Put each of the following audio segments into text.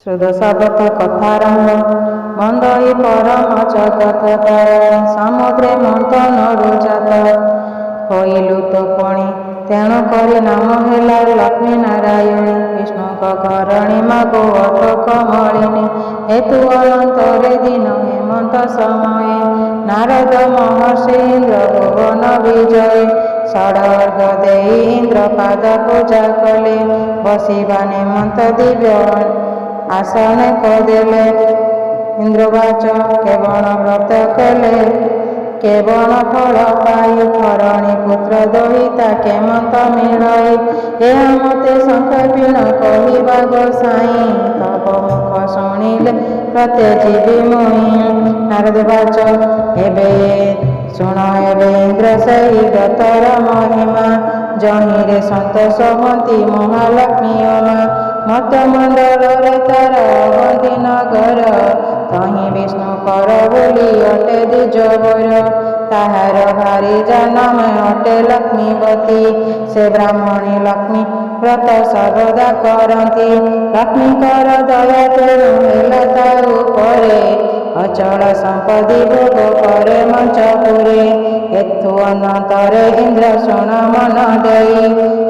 ସୁଦଶାବ୍ରତ କଥାରମ୍ଭ ମନ୍ଦଇ ପରମ ଜଗତ ତାରିଣୀ ସମୁଦ୍ରେ ମନ୍ଥନରୁ ଜାତ ହୋଇଲୁ ତ ପଣି ତେଣୁ କରି ନାମ ହେଲା ଲକ୍ଷ୍ମୀ ନାରାୟଣୀ ବିଷ୍ଣୁଙ୍କ ଘରଣୀ ମାଗୋ ଅଠକମଳିନୀ ହେତୁ ଅନନ୍ତରେ ଦିନ ହେମନ୍ତ ସମୟେ ନାରଦ ମହର୍ଷି ଇନ୍ଦ୍ର ଭୁବନ ବିଜୟେ ଷଡ଼ର୍ଘ ଦେଇ ଇନ୍ଦ୍ର ପାଦ ପୂଜା କଲେ ବସିବା ନିମନ୍ତ ଦିବ୍ୟ ଆସନେ କଦେଲେ ଇନ୍ଦ୍ରବାଚ କେବଳ ବ୍ରତ କଲେ କେବଳ ଫଳ ପାଇ ଧରଣୀ ପୁତ୍ର ଦହିତା କେମନ୍ତ ମିଳଇ ଏହା ମତେ ସଂକ୍ଷେପୀଣ କହିବା ଗୋସାଇଁ ତବ ମୁଖ ଶୁଣିଲେ ପ୍ରତ୍ୟେ ଯିବି ମୁଇଁ ନାରଦବାଚ ଏବେ ଶୁଣ ଏବେ ଇନ୍ଦ୍ର ସେହି ବ୍ରତର ମହିମା ଜହିଁରେ ସନ୍ତୋଷ ହୁଅନ୍ତି ମହାଲକ୍ଷ୍ମୀ ଅମା ମର୍ତ୍ତ୍ୟମଣ୍ଡଳରେ ତାର ଅବନ୍ତୀ ନଗର ତହିଁ ବିଷ୍ଣୁ କର ବୋଲି ଅଟେ ଦ୍ୱିଜବର ତାହାର ଭାରିଜା ନାମେ ଅଟେ ଲକ୍ଷ୍ମୀବତୀ ସେ ବ୍ରାହ୍ମଣୀ ଲକ୍ଷ୍ମୀ ବ୍ରତ ସର୍ବଦା କରନ୍ତି ଲକ୍ଷ୍ମୀଙ୍କର ଦୟା ତେଣୁ ହେଲା ତା ଉପରେ ଅଚଳ ସମ୍ପତ୍ତି ଭୋଗ କରେ ମଞ୍ଚପୁରେ ଏଥୁ ଅନନ୍ତରେ ଇନ୍ଦ୍ର ଶୁଣ ମନ ଦେଇ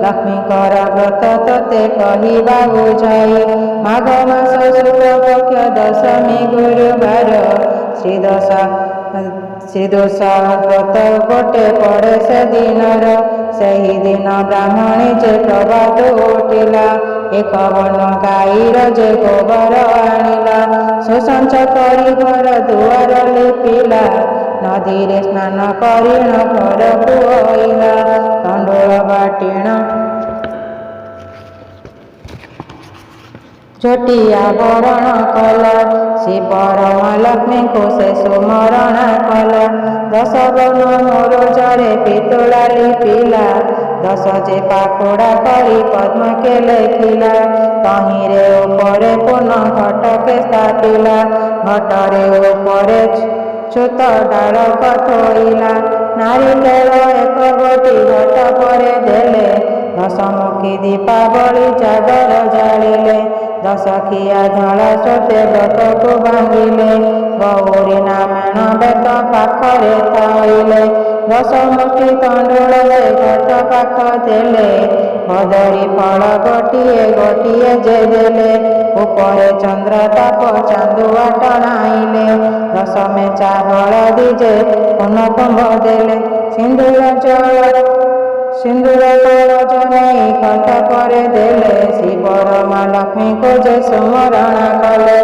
ଲକ୍ଷ୍ମୀଙ୍କର ବ୍ରତ ତତେ କହିବା ବୁଝାଇ ମାଘ ମାସ ଶୁକ୍ଳ ପକ୍ଷ ଦଶମୀ ଗୁରୁବାର ଶ୍ରୀଦୋଷ ବ୍ରତ ଗୋଟେ ପଡ଼େ ସେ ଦିନର ସେହି ଦିନ ବ୍ରାହ୍ମଣୀ ଯେ ପ୍ରଭାତ ଉଠିଲା ଏକ ବନ ଗାଈର ଯେ ଗୋବର ଆଣିଲା ସୁସଞ୍ଚ କରି ଘର ଦୁଆର ଲିପିଲା ନଦୀରେ ସ୍ନାନ କରିଣ ଘରକୁ ଅଇଲା ତଣ୍ଡୁଳ ବାଟିଣ ଝୋଟିଆ ବରଣ କଲା ଶିବର ମହାଲକ୍ଷ୍ମୀଙ୍କୁ ସେ ସୁମରଣ କଲା ଦଶ ବର୍ଣ୍ଣ ମୋରଜରେ ପିତୁଳା ଲିପିଲା ଦଶ ଯେ ପାଖୁଡ଼ା କରି ପଦ୍ମକେ ଲେଖିଲା ତହିଁରେ ଉପରେ ପୁନଃ ଘଟକେ ସ୍ଥାପିଲା ଘଟରେ ଉପରେ ଛୁତ ଡାଳକ ଥୋଇଲା ନାରିକେଳ ଏକ ଗୋଟି ଘଟ ପରେ ଦେଲେ ଦଶମୁଖୀ ଦୀପାବଳି ଜାଗର ଜାଳିଲେ ଦଶଖିଆ ଧଳା ସ୍ୱତେ ବ୍ରତକୁ ଭାଙ୍ଗିଲେ ଗୌରୀ ନାରାୟଣ ବେତ ପାଖରେ ଥାଇଲେ ଦଶମୁଖୀ ତଣ୍ଡୁଳ ସେ ଘଟ ପାଖ ଦେଲେ କଦଳୀ ଫଳ ଗୋଟିଏ ଗୋଟିଏ ଯେ ଦେଲେ ଉପରେ ଚନ୍ଦ୍ର ତାପ ଚାନ୍ଦୁଆ ଟଣାଇଲେ ଦଶ ମେଞ୍ଚା ହଳଦୀ ଯେ କୁମ୍ଭ ଦେଲେ ସିନ୍ଦୁର କଳଜ ନେଇ ଘଟ ପରେ ଦେଲେ ଶିବର ମା ଲକ୍ଷ୍ମୀଙ୍କୁ ଯେ ସୁମରଣ କଲେ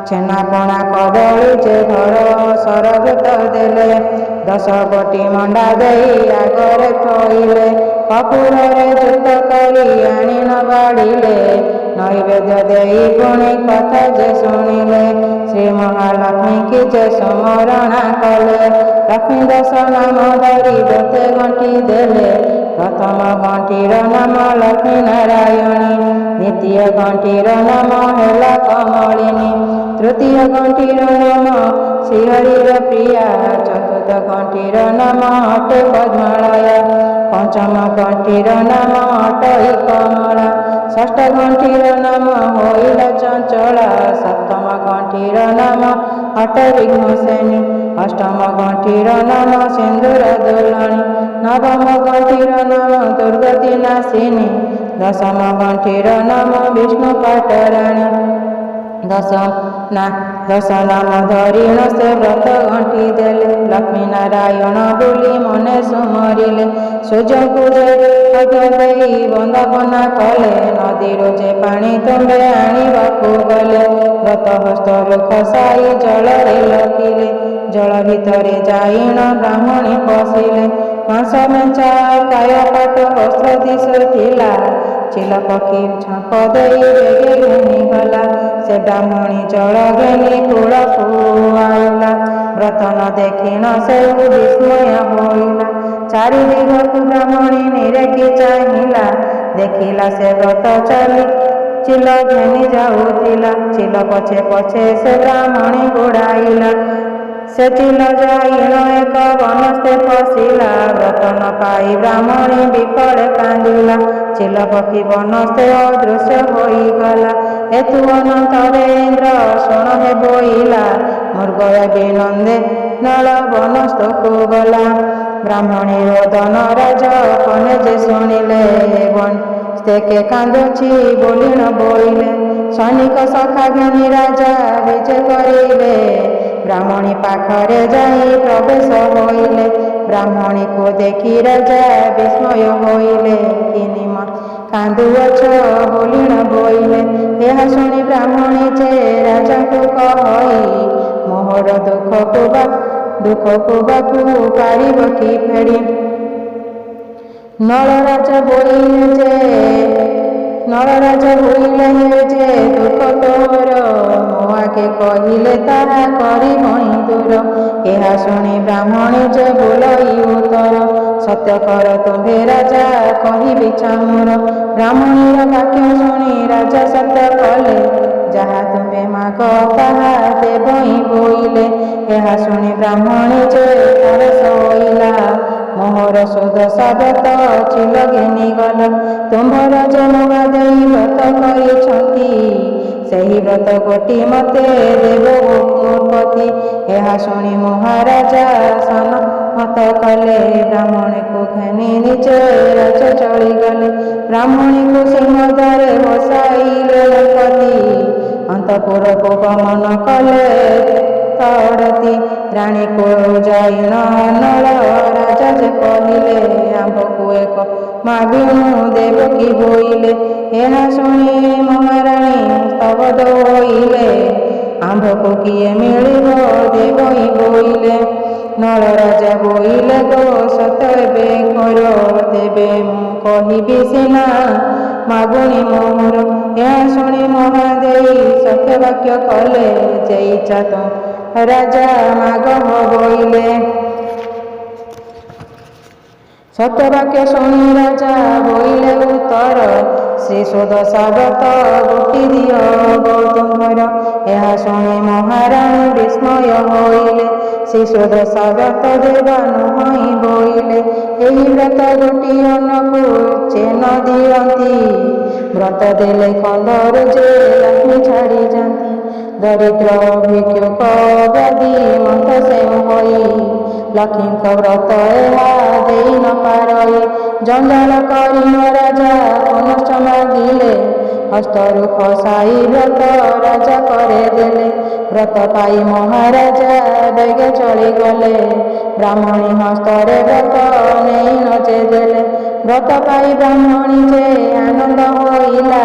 ଛେନାପଣା କଦଳୀ ଯେ ଘର ସରଭୂତ ଦେଲେ ଦଶ ଗୋଟି ମଣ୍ଡା ଦେଇ ଆଗରେ ଥୋଇଲେ କପୁରରେ ଯୁକ୍ତ କରି ଆଣି ନ ବାଢ଼ିଲେ ନୈବେଦ୍ୟ ଦେଇ ପୁଣି କଥା ଯେ ଶୁଣିଲେ ଶ୍ରୀ ମହାଲକ୍ଷ୍ମୀ କି ଯେ ସୁମରଣ କଲେ ଲକ୍ଷ୍ମୀ ଦଶ ନାମ ଧରି ଦୋତେ ଗଣ୍ଠି ଦେଲେ ପ୍ରଥମ ଗଣ୍ଠିର ନାମ ଲକ୍ଷ୍ମୀ ନାରାୟଣୀ ଦ୍ୱିତୀୟ ଗଣ୍ଠିର ନାମ ହେଲା କମଳିନୀ ତୃତୀୟ ଗଣ୍ଠିର ନାମ ଶ୍ରୀହରିର ପ୍ରିୟା ଚତୁର୍ଥ ଗଣ୍ଠିର ନାମ ଅଟେ ପଦ୍ମାଳୟ ପଞ୍ଚମ ଗଣ୍ଠିର ନାମ ଅଟଇ କମଳା ଷଷ୍ଠ ଗଣ୍ଠିର ନାମ ହୋଇଲା ଚଞ୍ଚଳା ସପ୍ତମ ଗଣ୍ଠିର ନାମ ଅଟେ ବିଘ୍ନସେନୀ ଅଷ୍ଟମ ଗଣ୍ଠିର ନାମ ସିନ୍ଦୁର ଦୋଲଣୀ ନବମ ଗଣ୍ଠିର ନାମ ଦୁର୍ଗତି ନାଶିନୀ ଦଶମ ଗଣ୍ଠିର ନାମ ବିଷ୍ଣୁ ପାଟରାଣୀ ଦଶ ନାମ ଧରିଣ ସେ ବ୍ରତ ଗଣ୍ଠି ଦେଲେ ଲକ୍ଷ୍ମୀ ନାରାୟଣ ବୋଲି ମନେ ସୁମରିଲେ ସୂର୍ଯ୍ୟଙ୍କୁ ଯେ ଅର୍ଘ୍ୟ ଦେଇ ବନ୍ଦାପନା କଲେ ନଦୀରୁ ଯେ ପାଣି ତୁମ୍ଭେ ଆଣିବାକୁ ଗଲେ ବ୍ରତ ହସ୍ତରୁ ଖସାଇ ଜଳରେ ଲଖିଲେ ଜଳ ଭିତରେ ଯାଇଣ ବ୍ରାହ୍ମଣୀ ପଶିଲେ ମାଂସ ମେଞ୍ଚା କାୟ ପାଟ ବସ୍ତ୍ର ଦିଶୁଥିଲା ଚିଲ ପକ୍ଷୀ ଝାମ୍ପ ଦେଇ ବେଗେ ଘେନିଗଲା ସେ ବ୍ରାହ୍ମଣୀ ଜଳ ଘେନି କୂଳକୁ ଆଇଲା ବ୍ରତ ନ ଦେଖିଣ ସେଉ ବିସ୍ମୟ ହୋଇଲା ଚାରି ଦିଗକୁ ବ୍ରାହ୍ମଣୀ ନିରେଖି ଚାହିଁଲା ଦେଖିଲା ସେ ବ୍ରତ ଚାଲି ଚିଲ ଘେନି ଯାଉଥିଲା ଚିଲ ପଛେ ପଛେ ସେ ବ୍ରାହ୍ମଣୀ ଗୋଡ଼ାଇଲା ସେ ଚିଲ ଯାଇଣ ଏକ ବନସ୍ତେ ଫସିଲା ବ୍ରତ ନ ପାଇ ବ୍ରାହ୍ମଣୀ ବିକଳେ କାନ୍ଦିଲା ଚିଲ ପକ୍ଷୀ ବନସ୍ତେ ଅଦୃଶ୍ୟ ହୋଇଗଲା ହେତୁ ଅନନ୍ତରେ ଇନ୍ଦ୍ର ଶୁଣ ହେ ବୋଇଲା ମୃଗୟା ବିନନ୍ଦେ ନଳ ବନସ୍ତକୁ ଗଲା। ବ୍ରାହ୍ମଣୀ ରୋଦନ ରାଜ କନେ ଯେ ଶୁଣିଲେ ସ୍ତେକେ କାନ୍ଦୁଛି ବୋଲି ନ ବୋଇଲେ। ସୈନିକ ସଖା ଘେନି ରାଜା ବିଜେ କରିଲେ ବ୍ରାହ୍ମଣୀ ପାଖରେ ଯାଇ ପ୍ରବେଶ ହୋଇଲେ। ବ୍ରାହ୍ମଣୀକୁ ଦେଖି ରାଜା ବିସ୍ମୟ ହୋଇଲେ କିନି କାନ୍ଦୁଅଛ ବୋଲି ନ ବୋଇଲେ। ଏହା ଶୁଣି ବ୍ରାହ୍ମଣୀ ଯେ ରାଜାଙ୍କୁ କହି ମୋହର ଦୁଃଖକୁ ବାକୁ ପାରିବ କି ଫେଡ଼ି। ନଳରାଜା ବୋଇଲେ ହେ ଯେ ଦୁଃଖ ତୋର ମୋ ଆଗେ କହିଲେ ତାହା କରିବଣି ଦୂର। ଏହା ଶୁଣି ବ୍ରାହ୍ମଣୀ ଯେ ବୋଲଇ ଉତ୍ତର ସତ୍ୟ କର ତୁମ୍ଭେ ରାଜା କହିବି ଚାମୁର। ବ୍ରାହ୍ମଣୀର ବାକ୍ୟ ଶୁଣି ରାଜା ସତ୍ୟ କଲେ ଯାହା ତୁମ୍ଭେ ମାଗ ତାହା ଦେବଇଁ ବୋଇଲେ। ଏହା ଶୁଣି ବ୍ରାହ୍ମଣୀ ଯେ ସରସ ହୋଇଲା ମୋହର ସୁଧ ସାବତ ଚିଲ ଘେନିଗଲ। ତୁମ୍ଭର ଯେ ମହାଦେଇ ବ୍ରତ କରିଛନ୍ତି ସେହି ବ୍ରତ ଗୋଟି ମତେ ଦେବ ନୃପତି। ଏହା ଶୁଣି ମହାରାଜା ସମ୍ମତ କଲେ ବ୍ରାହ୍ମଣୀକୁ ଘେନି ନିଜେ ରାଜ ଚଳିଗଲେ। ବ୍ରାହ୍ମଣୀକୁ ସିଂହଦ୍ୱାରେ ବସାଇଲେ ନୃପତି ଅନ୍ତଃପୁରକୁ ଗମନ କଲେ ତଡ଼ତି। ରାଣୀକୁ ଯାଇ ନଳ ରାଜା ଯେ କହିଲେ ଆମ୍ଭକୁ ଏକ ମାଗିଣୁ ଦେବ କି ବୋଇଲେ। ଏହା ଶୁଣି ମହାରାଣୀ ସ୍ତବ୍ଧ ହୋଇଲେ ଆମ୍ଭକୁ କିଏ ମିଳିବ ଦେବଇଁ ବୋଇଲେ। ନଳ ରାଜା ବୋଇଲେ ଗୋ ସତ ଏବେ କର ତେବେ ମୁଁ କହିବି ସିନା ମାଗୁଣି ମୋର। ଏହା ଶୁଣି ମହାଦେଇ ସତ୍ୟ ବାକ୍ୟ କଲେ ଯେ ଇଚ୍ଛା ରାଜା ମାଗ ବୋଇଲେ। ସତ୍ୟ ବାକ୍ୟ ଶୁଣି ରାଜା ବୋଇଲେ ଉତ୍ତର ଶ୍ରୀ ସୁଧ ସାବତ ଗୋଟି ଦିଅ ଗୋ ତୁମ୍ଭର। ଏହା ଶୁଣି ମହାରାଣୀ ବିସ୍ମୟ ହୋଇଲେ ଶ୍ରୀ ସୁଧ ସାବତ ଦେବା ନୁହଁ ବୋଇଲେ। ଏହି ବ୍ରତ ଗୋଟି ଅନ୍ନକୁ ଚେନ ଦିଅନ୍ତି ବ୍ରତ ଦେଲେ କନ୍ଦରୁ ଯେ ଲକ୍ଷ୍ମୀ ଛାଡ଼ି ଯାନ୍ତି। ଦରିଦ୍ର ଭିକ୍ଷୁକ ବ୍ୟାଧି ମନ୍ତ ସେ ହୋଇ ଲକ୍ଷ୍ମୀଙ୍କ ବ୍ରତ ଏହା ଦେଇ ନ ପାରଇ। ଜଞ୍ଜାଳ କରି ରାଜା ପୁନଶ୍ଚ ମାଗିଲେ ହସ୍ତରୁ ଖସାଇ ବ୍ରତ ରାଜା करे ଦେଲେ। ବ୍ରତ ପାଇ ମହାରାଜା ବେଗେ ଚଳିଗଲେ ବ୍ରାହ୍ମଣୀ ହସ୍ତରେ ବ୍ରତ ନେଇ ନଚେ ଦେଲେ। ବ୍ରତ ପାଇ ବ୍ରାହ୍ମଣୀ ଯେ ଆନନ୍ଦ ହୋଇଲା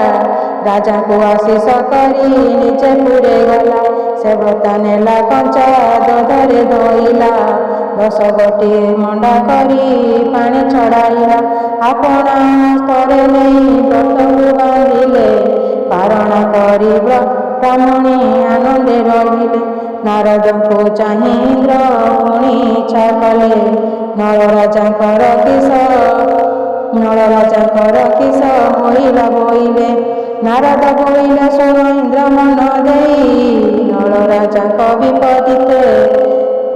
ରାଜାଙ୍କୁ ଆଶିଷ କରି ନିଜେ ପୁରେ ଗଲା। ସେ ବ୍ରତ ନେଲା କଞ୍ଚା ଦଧରେ ଧୋଇଲା 10 ଗୋଟି ମଣ୍ଡା କରି ପାଣି ଛଡ଼ାଇଲା। ଆପଣା ହସ୍ତରେ ନେଇ ବ୍ରତକୁ ବାନ୍ଧିଲେ ପାରଣା କରି ବ୍ରାହ୍ମଣୀ ଆନନ୍ଦେ ରହିଲେ। ନାରଦଙ୍କୁ ଚାହିଁ ଇନ୍ଦ୍ର ପୁଣି ଇଚ୍ଛା କଲେ ନଳରାଜାଙ୍କର କିସ ହୋଇଲା ବୋଇଲେ। ନାରଦ ବୋଇଲେ ଶୁଣ ଇନ୍ଦ୍ର ମନ ଦେଇ ନଳରାଜାଙ୍କ ବିପଦିତେ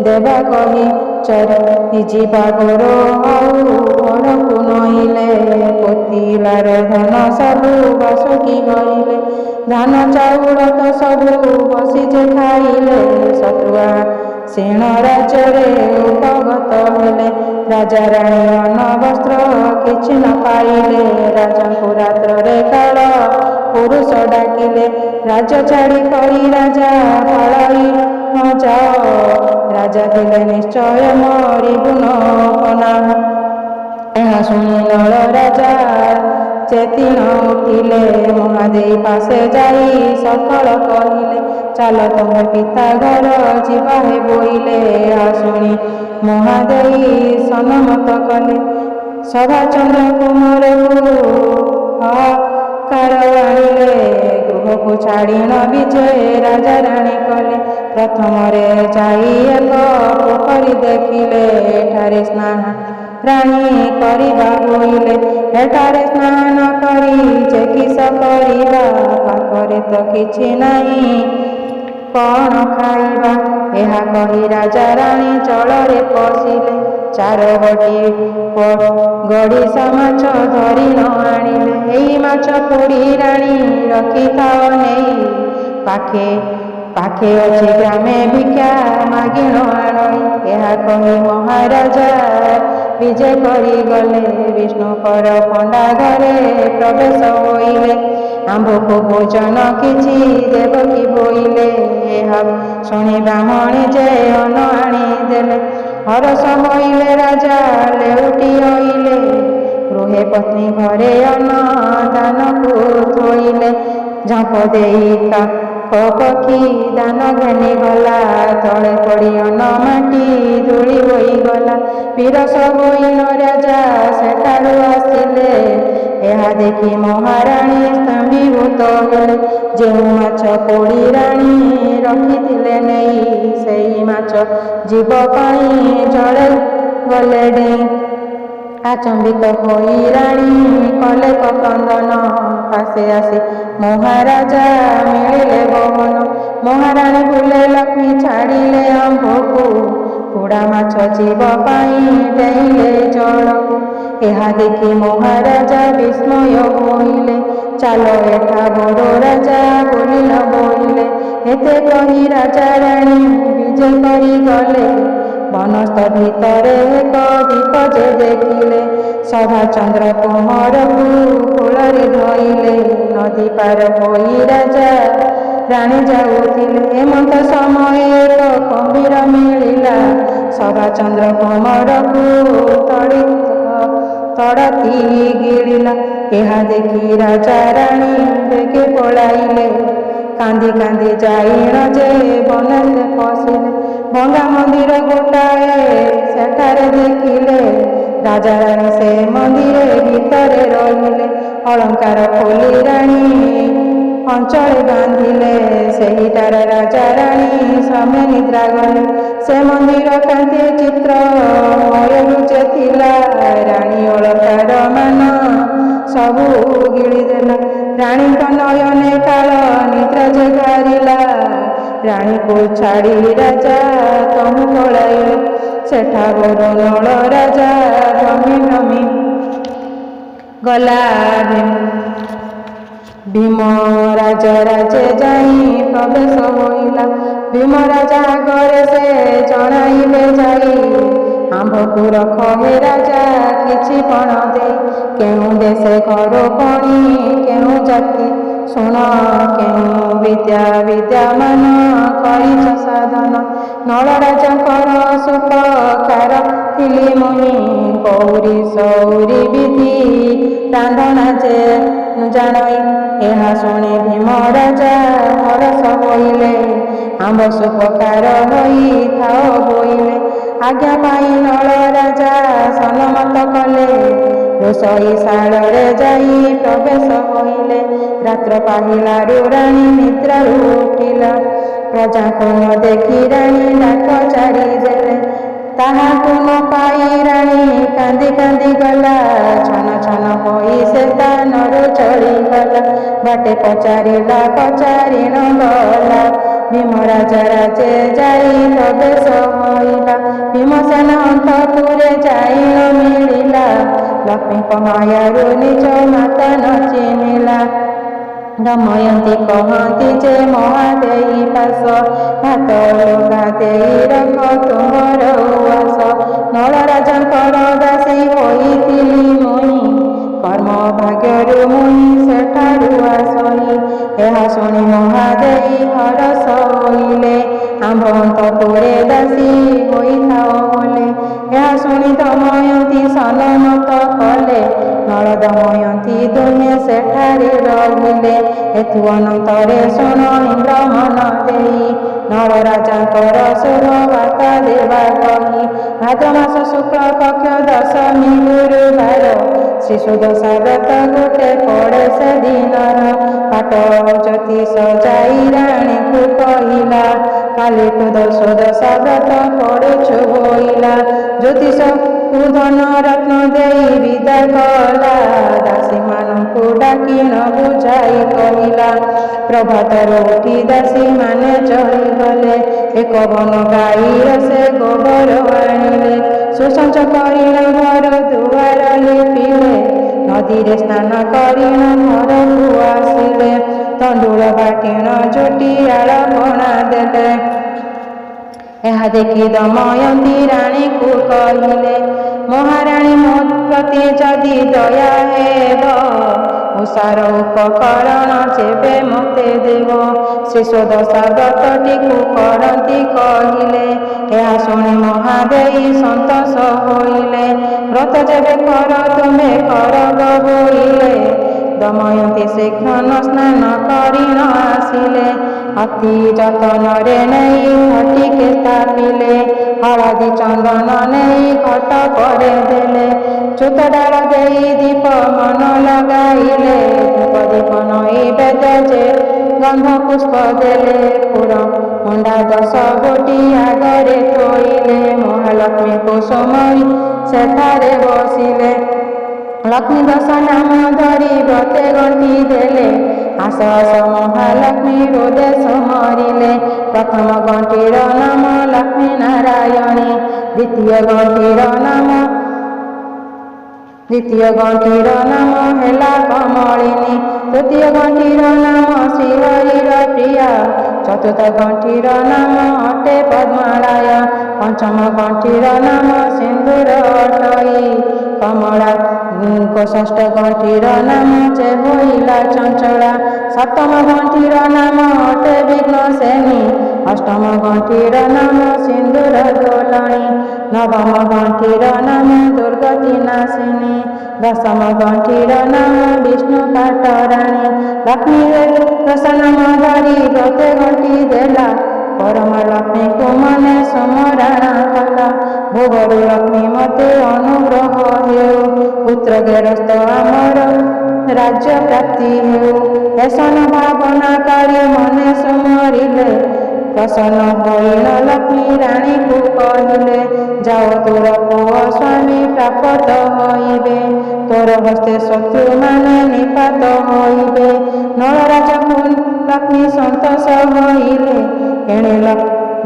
ଦେବା କହି ଚରି ଯିବା ଗୋର ଆଉ ଘରକୁ ନଇଲେ। ପୋତିଲାର ଧନ ସବୁ ବାସୁକି ହରିଲେ ଧାନ ଚାଉଳ ତ ସବୁ ବସି ଯେ ଖାଇଲେ। ଶତ୍ରୁଆ ସେଣ ରାଜ୍ୟରେ ଉପଗତ ହେଲେ ରାଜା ରାଣୀ ଅନ୍ନ ବସ୍ତ୍ର କିଛି ନ ପାଇଲେ। ରାଜାଙ୍କୁ ରାତ୍ରରେ କାଳ ପୁରୁଷ ଡାକିଲେ ରାଜ ଛାଡ଼ି କରି ରାଜା ପଳାଇ ନ ଯାଅ ରାଜା ଥିଲେ ନିଶ୍ଚୟ ମରିବୁ ନ ନାମ। ଏହା ଶୁଣି ନଳ ରାଜା ଚେତି ନ ଉଠିଲେ ମହାଦେଇ ପାଶେ ଯାଇ ସକଳ କହିଲେ ଚାଲ ତୁମେ ପିତା ଘର ଯିବା ହେ ବୋଇଲେ। ଏହା ଶୁଣି ମହାଦେଇ ସନମତ କଲେ ସଭାଚନ୍ଦ୍ର କୁମାରକୁ କାର ଆଣିଲେ ଗୃହକୁ ଛାଡ଼ି ନ ବିଜେ ରାଜା ରାଣୀ କଲେ। ପ୍ରଥମରେ ଯାଇ ଏକ ପୋଖରୀ ଦେଖିଲେ ଏଠାରେ ସ୍ନାନ ରାଣୀ କରିବା ବୋଇଲେ। ଏଠାରେ ସ୍ନାନ କରି ଯେ କିସ କରିବା ପାଖରେ ତ କିଛି ନାହିଁ କ'ଣ ଖାଇବା। ଏହା କହି ରାଜା ରାଣୀ ଜଳରେ ପଶିଲେ ଚାରୋଟି ଗଡ଼ିଶା ମାଛ ଧରି ନ ଆଣିଲେ। ଏଇ ମାଛ ପୋଡ଼ି ରାଣୀ ରଖିଥାଅ ନେଇ, ପାଖେ ପାଖେ ଅଛି ଗ୍ରାମେ ଭିକ୍ଷା ମାଗିଣ ଆଣଇ। ଏହା କହି ମହାରାଜା ବିଜେ କରିଗଲେ। ବିଷ୍ଣୁଙ୍କର ପଣ୍ଡା ଘରେ ପ୍ରବେଶ ହୋଇଲେ। ଆମ୍ଭକୁ ଭୋଜନ କିଛି ଦେବକି ବୋଇଲେ। ଏହା ଶୁଣି ବ୍ରାହ୍ମଣୀ ଯେ ଅନ୍ନ ଆଣିଦେଲେ। ହରଷ ହୋଇଲେ ରାଜା ଲେଉଟି ଅଇଲେ। ଗୃହେ ପତ୍ନୀ ଘରେ ଅନ୍ନ ଦାନକୁ ଥୋଇଲେ। ଝାମ୍ପ ଦେଇ ପକ୍ଷୀ ଦାନ ଘେନି ଗଲା। ତଳେ ପଡ଼ି ଅନ୍ନ ମାଟି ଧୂଳି ହୋଇଗଲା। ବିରସ ହୋଇ ରାଜା ସେଠାରୁ ଆସିଲେ। ଏହା ଦେଖି ମହାରାଣୀ ସ୍ତମ୍ଭୀଭୂତ ହେଲେ। ଯେଉଁ ମାଛ ପୋଡ଼ି ରାଣୀ ରଖିଥିଲେ ନେଇ, ସେହି ମାଛ ଜୀବ ପାଇଁ ଜଳେ ଗଲେ ଡେଇଁ। ଆଚମ୍ବିତ ହୋଇ ରାଣୀ କଲେ କ୍ରନ୍ଦନ। ପାଶେ ଆସି ମହାରାଜା ମିଳିଲେ ଗହନ। ମହାରାଣୀ ଭୁଲେ ଲକ୍ଷ୍ମୀ ଛାଡ଼ିଲେ ଆମ୍ଭକୁ। ପୋଡ଼ା ମାଛ ଜୀବ ପାଇଁ ଡେଇଁଲେ ଜଳକୁ। ଏହା ଦେଖି ମହାରାଜା ବିସ୍ମୟ ହୋଇଲେ। ଚାଲ ଏଠା ବଡ଼ ରାଜା ବୋଲି ନ ବୋଇଲେ। ଏତେ କହି ରାଜା ରାଣୀ ବିଜେ କରିଗଲେ। ବନସ୍ଥ ଭିତରେ ଏକ ଦୀପ ଯେ ଦେଖିଲେ। ସଭାଚନ୍ଦ୍ର କୁମରକୁ କୋଳରେ ଧଇଲେ। ନଦୀ ପାର ହୋଇ ରାଜା ରାଣୀ ଯାଉଥିଲେ। ହେମନ୍ତ ସମୟ ଏକ କୁମ୍ଭୀର ମିଳିଲା। ସଭାଚନ୍ଦ୍ର କୁମରକୁ ତଡ଼ତି ଗିଳିଲା। ଏହା ଦେଖି ରାଜା ରାଣୀ ବେଗେ ପଳାଇଲେ। କାନ୍ଦି କାନ୍ଦି ଯାଇଣ ଯେ ବନରେ ପଶିଲେ। ଭଙ୍ଗା ମନ୍ଦିର ଗୋଟାଏ ସେଠାରେ ଦେଖିଲେ। ରାଜା ରାଣୀ ସେ ମନ୍ଦିର ଭିତରେ ରହିଲେ। ଅଳଙ୍କାର ଖୋଲି ରାଣୀ ଅଞ୍ଚଳେ ବାନ୍ଧିଲେ। ସେହିଠାରେ ରାଜା ରାଣୀ ସମୟ ନିଦ୍ରା ଗଲେ। ସେ ମନ୍ଦିର କାନ୍ତି ଚିତ୍ର ମୟୂର ଥିଲା। ରାଣୀ ଅଳଙ୍କାର ମାନ ସବୁ ଗିଳିଦେଲା। ରାଣୀଙ୍କ ନୟନେ କାଳ ନିଦ୍ରା ଯେ ଘାରିଲା। ରାଣୀକୁ ଛାଡ଼ି ରାଜା ତହୁ ପଳାଇଲେ। ସେଠା ବଡ଼ ନଳ ରାଜା ଭ୍ରମି ଭ୍ରମି ଗଲା। ଭୀମ ରାଜେ ଯାଇ ପ୍ରବେଶ ହୋଇଲା। ଭୀମ ରାଜା ଆଗରେ ସେ ଜଣାଇଲେ ଯାଇ, ଆମ୍ଭକୁ ରଖ ହେ ରାଜା କିଛି ପଣ ଦେଇ। କେଉଁ ଦେଶେ ଘର ପଣି କେଉଁ ଜାତି, ଶୁଣ କେଉଁ ବିଦ୍ୟାମାନ କରିଛ ସାଧନ। ନଳ ରାଜାଙ୍କର ସୁପକାର ଥିଲି ମୁହିଁ, କଉରି ସଉରି ବିଧି ରାନ୍ଧଣା ଯେ ଜାଣଇ। ଏହା ଶୁଣି ଭୀମ ରାଜା ହରଷ ହୋଇଲେ। ଆମ୍ଭ ସୁପକାର ହୋଇଥାଅ ବୋଇଲେ। ଆଜ୍ଞା ପାଇ ନଳ ରାଜା ସନମତ କଲେ। ରୋଷଇ ଶାଳରେ ଯାଇ ପ୍ରବେଶ ହୋଇଲେ। ରାତ୍ର ପାହିଲାରୁ ରାଣୀ ନିଦ୍ରାରୁ ଉଠିଲା। ପ୍ରଜାଙ୍କୁ ନ ଦେଖି ରାଣୀ ଡାକ ଛାଡ଼ିଦେଲେ। ତାହାକୁ ନ ପାଇ ରାଣୀ କାନ୍ଦି କାନ୍ଦି ଗଲା। ଛନ ଛନ ହୋଇ ସେ ସ୍ଥାନରୁ ଚଳିଗଲା। ବାଟେ ପଚାରିଲା ପଚାରିଣ ଗଲା। ଭୀମ ରାଜା ରାଜେ ଯାଇ ପ୍ରବେଶ ହୋଇଲା। ଭୀମସେନ ଅନ୍ତପୁରେ ଯାଇ ନ ମିଳିଲା। ଲକ୍ଷ୍ମୀଙ୍କ ମାୟାରୁ ନିଜ ମାତା ନ ଚିହ୍ନିଲା। ଦମୟନ୍ତୀ କହନ୍ତି ଯେ ମହାଦେଇ ପାଶ, ଭାତ ଲୁଗା ଦେଇ ରଖ ତୁମର ଉଆସ। ନଳ ରାଜାଙ୍କର ଦାସୀ ହୋଇଥିଲି ମୁହିଁ, କର୍ମ ଭାଗ୍ୟରୁ ମୁହିଁ ସେଠାରୁ ଆସଇ। ଏହା ଶୁଣି ମହାଦେଇ ହରଷ ହୋଇଲେ। ଆମ୍ଭ ଅନ୍ତପୁରେ ଦାସୀ ହୋଇଥାଅ ବୋଲେ। ଏହା ଶୁଣି ଦମୟନ୍ତୀ ସନମତ କଲେ। ନଳ ଦମୟନ୍ତୀ ଦୁହେଁ ସେଠାରେ ରହିଲେ। ହେତୁ ଅନନ୍ତରେ ଶୁଣ ଇନ୍ଦ୍ର ମନ ଦେଇ, ନଳ ରାଜାଙ୍କର ଶୁଭ ବାର୍ତ୍ତା ଦେବା କହି। ଭାଦ୍ର ମାସ ଶୁକ୍ଳ ପକ୍ଷ ଦଶମୀ ଗୁରୁବାର, ଶ୍ରୀସୁଦଶା ବ୍ରତ ଗୋଟେ ପଡ଼େ ସେ ଦିନର। ପାଟ ଜ୍ୟୋତିଷ ଯାଇ ରାଣୀକୁ କହିଲା, କାଲିଠୁ ସୁଦଶା ବ୍ରତ ପଡ଼ୁଛୁ ବୋଇଲା। ଜ୍ୟୋତିଷକୁ ଧନ ରତ୍ନ ଦେଇ ବିଦା କଲା। ଦାସୀମାନଙ୍କୁ ଡାକି ନ ବୁଝାଇ କହିଲା। ପ୍ରଭାତରୁ ଉଠି ଦାସୀମାନେ ଚଳିଗଲେ। ଏକ ବନ ଗାଈର ସେ ଗୋବର ଆଣିଲେ। ସୁସଞ୍ଚ କରିଣ ଘର ଦୁଆର ଲିପିଲେ ନଦୀରେ ସ୍ନାନ କରିଣ ଘରକୁ ଆସିଲେ ତଣ୍ଡୁଳ ବାଟିଣ ଜୁଟି ଆଳପଣା ଦେଲେ। ଏହା ଦେଖି ଦମୟନ୍ତୀ ରାଣୀକୁ କହିଲେ ମହାରାଣୀ ମୋ ପ୍ରତି ଯଦି ଦୟା ହେବ ଉଷାର ଉପକରଣ ଯେବେ ମୋତେ ଦେବ। ଶିଶୋଦ ସ୍ୱାଗତଟିକୁ କରନ୍ତି କହିଲେ ଏହା ଶୁଣି ମହାଦେଇ ସନ୍ତୋଷ ହୋଇଲେ ବ୍ରତ ଯେବେ କର ତୁମେ କର ବୋଇଲେ। ଦମୟନ୍ତୀ ଶୀଘ୍ର ସ୍ନାନ କରିଣ ଆସିଲେ ଅତି ଯତନରେ ନେଇ ଘଟିକେ ସ୍ଥାପିଲେ ହଳଦୀ ଚନ୍ଦନ ନେଇ ଘଟ ପରେ ଦେଲେ ଚୁତ ଡାଳ ଦେଇ ଦୀପ ମନ ଲଗାଇଲେ ଧୂପ ଦୀପ ନୈବେଦ୍ୟ ଯେ ଗନ୍ଧ ପୁଷ୍ପ ଦେଲେ ପୁର ମଣ୍ଡା 10 ଗୋଟି ଆଗରେ ଥୋଇଲେ ମହାଲକ୍ଷ୍ମୀ କୁସୁମଇ ସେଠାରେ ବସିଲେ ଲକ୍ଷ୍ମୀ 10 ନାମ ଧରି ବ୍ରତେ ଗଣ୍ଠି ଦେଲେ ଆସ ଆସ ମହାଲକ୍ଷ୍ମୀ ହୃଦୟ ମରିଲେ। ପ୍ରଥମ ଗଣ୍ଠିର ନାମ ଲକ୍ଷ୍ମୀ ନାରାୟଣୀ ଦ୍ୱିତୀୟ ଗଣ୍ଠିର ନାମ ହେଲା କମଳିନୀ ତୃତୀୟ ଗଣ୍ଠିର ନାମ ଶ୍ରୀହରିର ପ୍ରିୟା ଚତୁର୍ଥ ଗଣ୍ଠିର ନାମ ଅଟେ ପଦ୍ମାଳୟ ପଞ୍ଚମ ଗଣ୍ଠିର ନାମ ସିନ୍ଦୁର ଅଟଇ କମଳା ଷଷ୍ଠ ଗଣ୍ଠିର ନାମ ଯେ ହୋଇଲା ଚଞ୍ଚଳା ସପ୍ତମ ଗଣ୍ଠିର ନାମ ଅଟେ ବିଘ୍ନସେନୀ ଅଷ୍ଟମ ଗଣ୍ଠିର ନାମ ସିନ୍ଦୁର ଦୋଲଣୀ ନବମ ଗଣ୍ଠିର ନାମ ଦୁର୍ଗତି ନାଶିନୀ ଦଶମ ଗଣ୍ଠିର ନାମ ବିଷ୍ଣୁ ପାଟରାଣୀ। ଲକ୍ଷ୍ମୀ 10 ନାମ ଧରି ବ୍ରତେ ଗଣ୍ଠି ଦେଲା ପରମ ଲକ୍ଷ୍ମୀକୁ ମନେ ସ୍ମରଣ କଲା ଭୋଗରୁ ଲକ୍ଷ୍ମୀ ମୋତେ ଅନୁଗ୍ରହ ହେଉ ପୁତ୍ର ଗେରସ୍ତ ଆମର ରାଜ୍ୟ ପ୍ରାପ୍ତି ହେଉ ଏସନ ଭାବନା କରି ମନେ ସୁମରିଲେ ପ୍ରସନ୍ନ ହୋଇଣ ଲକ୍ଷ୍ମୀ ରାଣୀକୁ କହିଲେ ଯାଅ ତୋର ପୁଅ ସ୍ୱାମୀ ପ୍ରାପ୍ତ ହୋଇବେ ତୋର ହସ୍ତେ ଶତ୍ରୁମାନେ ନିପାତ ହୋଇବେ। ନଳରାଜକୁ ଲକ୍ଷ୍ମୀ ସନ୍ତୋଷ ହୋଇଲେ ଏଣେ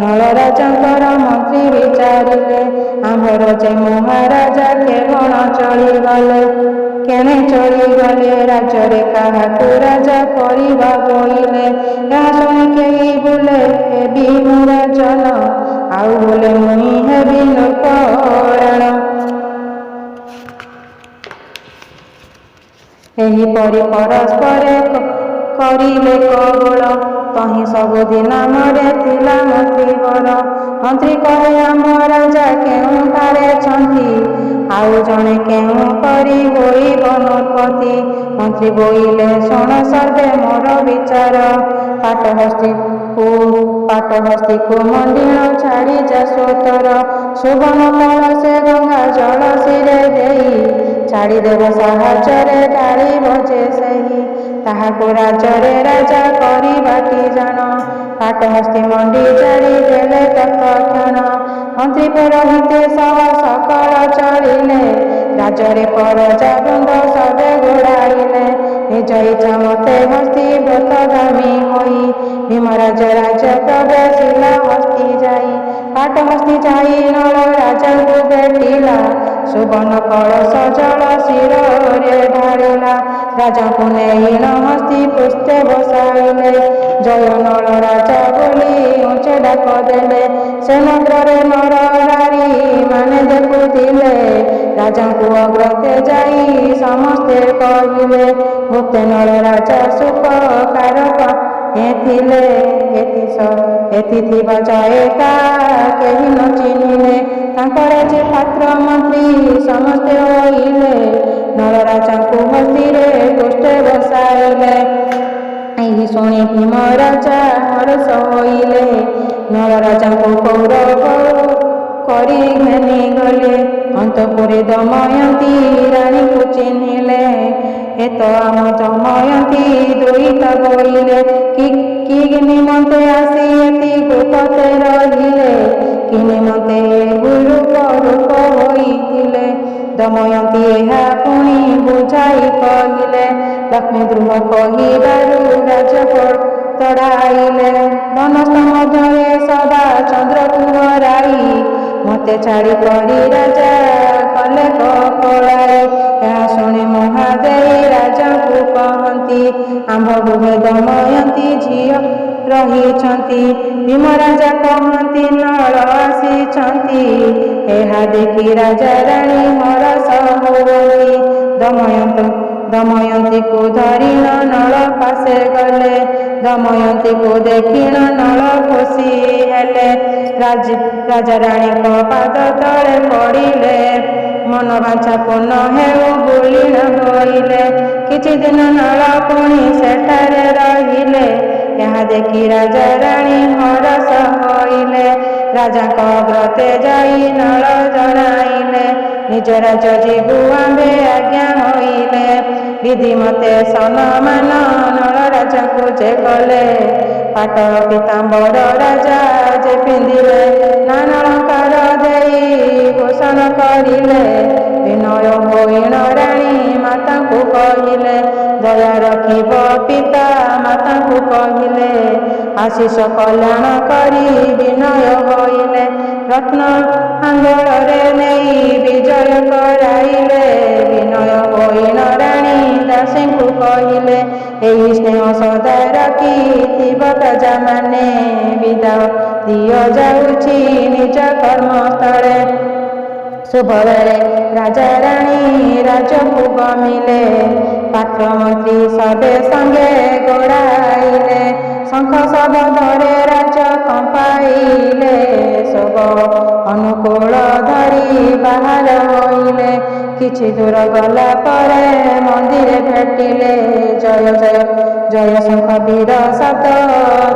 ନଳରାଜାଙ୍କର ମନ୍ତ୍ରୀ ବିଚାରିଲେ ଆମ୍ଭର ଯେ ମହାରାଜା କେବଳ କେଣେ ଚଳିଗଲେ ରାଜ୍ୟରେ କାହାକୁ ରାଜା କରିବା ବୋଇଲେ ଏହା ଶୁଣି କେହି ବୋଲେ ହେବି ମୁଁ ରାଜନ ଆଉ ବୋଲେ ମୁଇଁ ହେବି ନୃପରାଣ। ଏହିପରି ପରସ୍ପରେ କରିଲେ କବଳ ତହିଁ ସବୁଦିନ ମରେ ଥିଲା ମନ୍ତ୍ରୀବର ମନ୍ତ୍ରୀ କହେ ଆମ ରାଜା କେଉଁଠାରେ ଛନ୍ତି ଆଉ ଜଣେ କେଉଁ ପରି ହୋଇବ ନୃପତି। ମନ୍ତ୍ରୀ ବୋଇଲେ ଶୁଣ ସର୍ବେ ମୋର ବିଚାର ପାଟହସ୍ତୀକୁ ମଣ୍ଡିଣ ଛାଡ଼ି ଯା ସ୍ୱତର ସୁବର୍ଣ୍ଣ କଳସେ ଗଙ୍ଗା ଜଳ ଶିରେ ଦେଇ ଛାଡ଼ିଦେବ ସାହାଯ୍ୟରେ ଢାଳିବ ଯେ ସେହି ତାହାକୁ ରାଜରେ ରାଜା କରିବା କି ଜାଣ। ପାଟହସ୍ତୀ ମଣ୍ଡି ଜାଳି ଦେଲେ ତତ୍କ୍ଷଣ ମନ୍ତ୍ରୀ ପୁରୋହିତେ ସହ ସକଳ ଚଳିଲେ ରାଜରେ ପରଜା ବୃନ୍ଦ ସବେ ଗୋଡ଼ାଇଲେ ନିଜ ଇଚ୍ଛା ମତେ ହସ୍ତୀ ବ୍ରତଗାମୀ ହୋଇ ଭୀମରାଜ ରାଜ୍ୟ ପ୍ରବେଶିଲା ହସ୍ତୀ ଯାଇ ପାଟହସ୍ତୀ ଯାଇ ନଳ ରାଜାଙ୍କୁ ଭେଟିଲା ସୁବର୍ଣ୍ଣ କଳସ ଜଳ ଶିରରେ ଢାଳିଲା ରାଜାଙ୍କୁ ନେଇ ହସ୍ତୀ ପୃଷ୍ଠେ ବସାଇଲେ ଜୟ ନଳ ରାଜା ବୋଲି ଉଞ୍ଚେ ଡାକ ଦେଲେ ସମୁଦ୍ରରେ ନର ନାରୀ ମାନେ ଦେଖୁଥିଲେ ରାଜାଙ୍କୁ ଅଗ୍ରତେ ଯାଇ ସମସ୍ତେ କହିଲେ ଭୂତେ ନଳ ରାଜା ସୁପକାରକ ଥିଲେ ଏଥି ଥିବା ଜୟତା କେହି ନ ଚିହ୍ନିଲେ ତାଙ୍କର ଯେ ପାତ୍ର ମନ୍ତ୍ରୀ ସମସ୍ତେ ହୋଇଲେ ନଳରାଜାଙ୍କୁ ହସ୍ତୀରେ ପୃଷ୍ଠେ ବସାଇଲେ। ଏହି ଶୁଣି ଭୀମ ରାଜା ହର୍ଷ ହୋଇଲେ ନଳରାଜାଙ୍କୁ କୌରବ କରି ଘେନି ଗଲେ ଅନ୍ତପୁରେ ଦମୟନ୍ତୀ ରାଣୀକୁ ଚିହ୍ନିଲେ ଏ ତ ଆମ ଦମୟନ୍ତୀ ଦୁଇତ ବୋଇଲେ କି ନିମନ୍ତେ ଆସି ଏତି ଗୋପତେ ରହିଲେ କି ନିମନ୍ତେ ଗୁରୁପ ରୂପ ହୋଇଥିଲେ। ଦମୟନ୍ତୀ ଏହା ପୁଣି ବୁଝାଇ କହିଲେ ଲକ୍ଷ୍ମୀ ଦ୍ରୁହ କହିବାରୁ ରାଜ ତଡ଼ାଇଲେ ବନସ୍ଥ ମଧ୍ୟରେ ସଦା ଚନ୍ଦ୍ରକୁ ହରାଇ ମତେ ସମସ୍ତେ ଛାଡ଼ି କରି ରାଜା କଲେ କପଳାଏ। ଏହା ଶୁଣି ମହାଦେଇ ରାଜାଙ୍କୁ କହନ୍ତି, ଆମ୍ଭ ଦମୟନ୍ତୀ ଝିଅ ରହିଛନ୍ତି। ଭୀମରାଜା କହନ୍ତି, ନଳ ଆସିଛନ୍ତି। ଏହା ଦେଖି ରାଜା ରାଣୀ ହରଷ ହୁଅନ୍ତି। ଦମୟନ୍ତୀକୁ ଧରିଣ ନଳ ପାଶେ ଗଲେ। ଦମୟନ୍ତୀକୁ ଦେଖିଣ ନଳ ଖୁସି ହେଲେ। ରାଜା ରାଣୀଙ୍କ ପାଦ ତଳେ ପଡ଼ିଲେ। ମନବାଞ୍ଛା ପୂର୍ଣ୍ଣ ହେଉ ବୋଲିଣ ବୋଇଲେ। କିଛି ଦିନ ନଳ ପୁଣି ସେଠାରେ ରହିଲେ। ଏହା ଦେଖି ରାଜା ରାଣୀ ହରଷ ହୋଇଲେ। ରାଜାଙ୍କ ଅଗ୍ରତେ ଯାଇ ନଳ ଜଣାଇଲେ, ନିଜ ରାଜ୍ୟ ଯିବୁ ଆମ୍ଭେ ଆଜ୍ଞା ହୋଇଲେ। ବିଧି ମତେ ସମ୍ମାନ ନଳ ରାଜାଙ୍କୁ ଯେ କଲେ। ପାଟ ପୀତାମ୍ବର ରାଜା ଯେ ପିନ୍ଧିଲେ। ନାନା ଅଳଙ୍କାର ଦେଇ ଭୂଷଣ କରିଲେ। ବିନୟ ହୋଇଣ ରାଣୀ ମାତାଙ୍କୁ କହିଲେ, ଦୟା ରଖିବ ପିତା ମାତାଙ୍କୁ କହିଲେ। ଆଶିଷ କଲ୍ୟାଣ କରି ବିନୟ ହୋଇଲେ। ରତ୍ନ ଆଙ୍ଗଳରେ ନେଇ ବିଜୟ କରାଇଲେ। ବିନୟ ହୋଇଣ ରାଣୀ ଦାସୀଙ୍କୁ କହିଲେ, ଏହି ସ୍ନେହ ସଦା ରଖିଥିବ ପ୍ରଜାମାନେ। ବିଦାୟ ଦିଅ ଯାଉଛି ନିଜ କର୍ମସ୍ଥଳେ। ଶୁଭବେଳେ ରାଜା ରାଣୀ ରାଜକୁ ଗମିଲେ। ପାତ୍ର ମନ୍ତ୍ରୀ ସବେ ସଙ୍ଗେ ଗୋଡ଼ାଇଲେ। ଶଙ୍ଖ ଶବଦରେ ରାଜ କମ୍ପାଇଲେ। ଶୋଭ ଅନୁକୂଳ ଧରି ବାହାର ହୋଇଲେ। କିଛି ଦୂର ଗଲା ପରେ ମନ୍ଦିରେ ଭେଟିଲେ। ଜୟ ଜୟ ଜୟ ଶଙ୍ଖ ବୀର ଶବ୍ଦ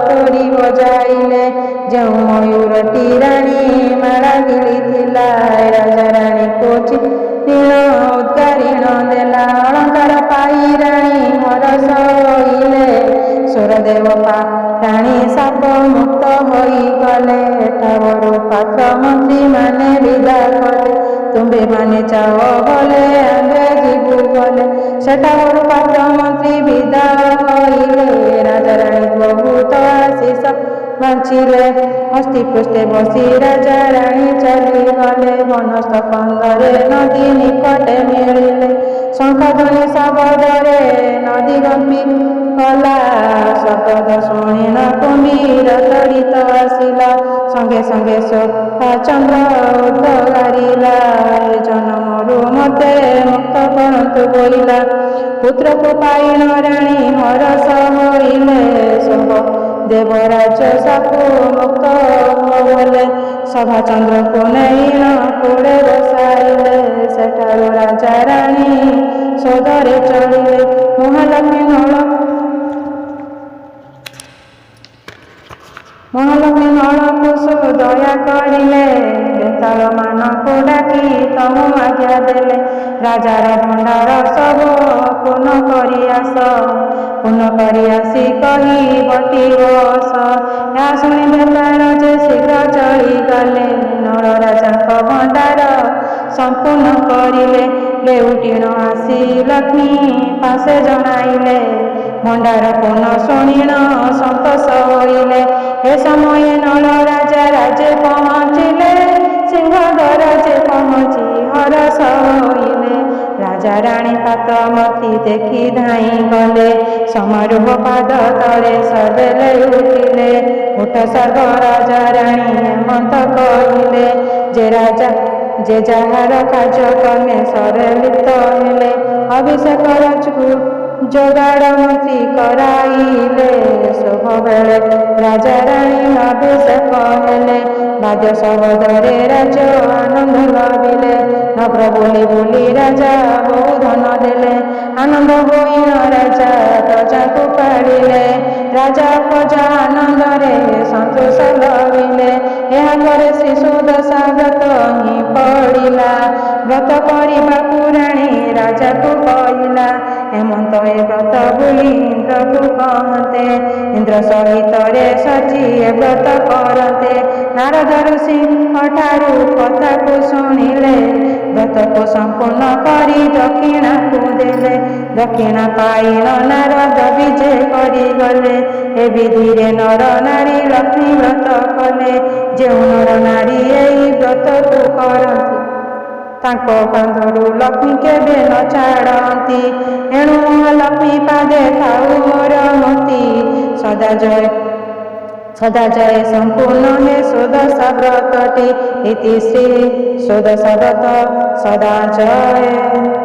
ତୋରି ବଜାଇଲେ। ଯେଉଁ ମୟୂରଟି ରାଣୀ ମାଳା ଗିଳିଥିଲା, ରାଜା ରାଣୀକୁ ଚିତ୍ରିଣ ଉଦ୍ଗାରିଣ ଦେଲା। ଅଳଙ୍କାର ପାଇ ରାଣୀ ହରଷ ହୋଇଲେ। ସୁରଦେବ ରାଣୀ ସାପ ମୁକ୍ତ ହୋଇଗଲେ। ଏଠାବରୁ ପାତ୍ର ମନ୍ତ୍ରୀ ମାନେ ବିଦା କଲେ। ତୁମ୍ଭେମାନେ ଯାଅ ଗଲେ ଆମ୍ଭେ ଯିବୁ ଗଲେ। ସେଠାବରୁ ପାତ୍ର ମନ୍ତ୍ରୀ ବିଦା ହୋଇଲେ। ରାଜା ରାଣୀ ବହୁତ ଆଶିଷ ବାଞ୍ଚିଲେ। ହସ୍ତି ପୃଷ୍ଠେ ବସି ରାଜା ରାଣୀ ଚାଲିଗଲେ। ବନସ୍ଥ କନ୍ଦରେ ନଦୀ ନିକଟେ ମିଳିଲେ। ଶଙ୍ଖ ଧ୍ୱନି ଶବଦରେ ନଦୀ ଗମ୍ଭୀ କଲା। ଶବ୍ଦ ଶୁଣିଣ କୁମ୍ଭୀର ତଡ଼ିତ ଆସିଲା। ସଙ୍ଗେ ସଙ୍ଗେ ଚନ୍ଦ୍ର ଉଦ୍ଗାରିଲା। ଏ ଜନମରୁ ମତେ ମୁକ୍ତ କରନ୍ତୁ ବୋଇଲା। ପୁତ୍ରକୁ ପାଇଣ ରାଣୀ ହରଷ ହୋଇଲେ। ଶୁଭ ଦେବରାଜ ସାକୁ ମୁକ୍ତ ଗଲେ। ସଭା ଚନ୍ଦ୍ରକୁ ନେଇଣ କୋଡ଼େ ବସାଇଲେ। ସେଠାରୁ ରାଜା ରାଣୀ ସୋଦରେ ଚଳିଲେ। ମହାଲକ୍ଷ୍ମୀ ନଳକୁ ଦୟା କରିଲେ। ବେତାଳ ମାନଙ୍କୁ ଡାକି ତମୁ ଆଜ୍ଞା ଦେଲେ। ରାଜାର ଭଣ୍ଡାର ସବୁ ପୂର୍ଣ୍ଣ କରି ଆସି କହି ବଟି ବସ। ଏହା ଶୁଣି ବେତାଳ ଯେ ଶୀଘ୍ର ଚଳିଗଲେ। ନଳ ରାଜାଙ୍କ ଭଣ୍ଡାର ସମ୍ପୂର୍ଣ୍ଣ କରିଲେ। ଲେଉଟିଣ ଆସି ଲକ୍ଷ୍ମୀ ପାଶେ ଜଣାଇଲେ। ଭଣ୍ଡାର ପୂର୍ଣ୍ଣ ଶୁଣିଣ ସନ୍ତୋଷ ହୋଇଲେ। ଏ ସମୟ ନଳ ରାଜା ରାଜେ ପହଞ୍ଚିଲେ। ସିଂହଦ୍ୱାର ଯେ ପହଞ୍ଚି ହରଷ ହୋଇଲେ। ରାଜା ରାଣୀ ପାତ୍ର ମନ୍ତ୍ରୀ ଦେଖି ଧାଇଁ ଗଲେ। ସମାରୋହ ପାଦ ତଳେ ସର୍ବେ ଲେଉଟିଲେ। ଉଠ ସର୍ବ ରାଜା ରାଣୀ ହେମନ୍ତ କହିଲେ। ଯେ ଯାହାର କାର୍ଯ୍ୟକ୍ରମେ ସରେ ଲିପ୍ତ ହେଲେ। ଅଭିଷେକର ଯୋଗାଡ଼ ମନ୍ତ୍ରୀ କରାଇଲେ। ଶୁଭ ବେଳେ ରାଜା ରାଣୀ ଅଭିଷେକ ହେଲେ। ବାଦ୍ୟ ଶବଦରେ ରାଜ ଆନନ୍ଦ ଲଭିଲେ। ନଗ୍ର ବୁଲି ବୁଲି ରାଜା ବହୁ ଧନ ଦେଲେ। ଆନନ୍ଦ ହୋଇଣ ରାଜା ପ୍ରଜାଙ୍କୁ ପାଳିଲେ। ରାଜା ପ୍ରଜା ଆନନ୍ଦରେ ସନ୍ତୋଷ ଲଭିଲେ। ଏହା ପରେ ଶିଶୁ ଦଶାବ୍ରତ ହିଁ ପଡ଼ିଲା। ବ୍ରତ କରିବାକୁ ରାଣୀ ରାଜାକୁ କହିଲା। ହେମନ୍ତ ଏ ବ୍ରତ ବୋଲି ଇନ୍ଦ୍ରକୁ କହନ୍ତେ। ଇନ୍ଦ୍ର ସହିତରେ ସଚି ଏ ବ୍ରତ କରନ୍ତେ। ନାରଦ ଋଷିଙ୍କଠାରୁ କଥାକୁ ଶୁଣିଲେ। ବ୍ରତକୁ ସମ୍ପୂର୍ଣ୍ଣ କରି ଦକ୍ଷିଣାକୁ ଦେଲେ। ଦକ୍ଷିଣା ପାଇଣ ନାରଦ ବିଜେ କରିଗଲେ। ଏ ବିଧିରେ ନର ନାରୀ ଲକ୍ଷ୍ମୀ ବ୍ରତ କଲେ। ଯେଉଁ ନର ନାରୀ ଏହି ବ୍ରତକୁ କରନ୍ତି ତାଙ୍କ କାନ୍ଧରୁ ଲକ୍ଷ୍ମୀ କେବେ ନ ଛାଡ଼ନ୍ତି। ଏଣୁ ମହାଲକ୍ଷ୍ମୀ ପାଦେ ଥାଉ ମୋର ମୁକ୍ତି, ସଦା ଜୟ ସମ୍ପୂର୍ଣ୍ଣ ହେ ଷୋଡ଼ଶ ବ୍ରତଟି। ଇତି ଶ୍ରୀ ଷୋଡ଼ଶ ବ୍ରତ ସଦା ଜୟ।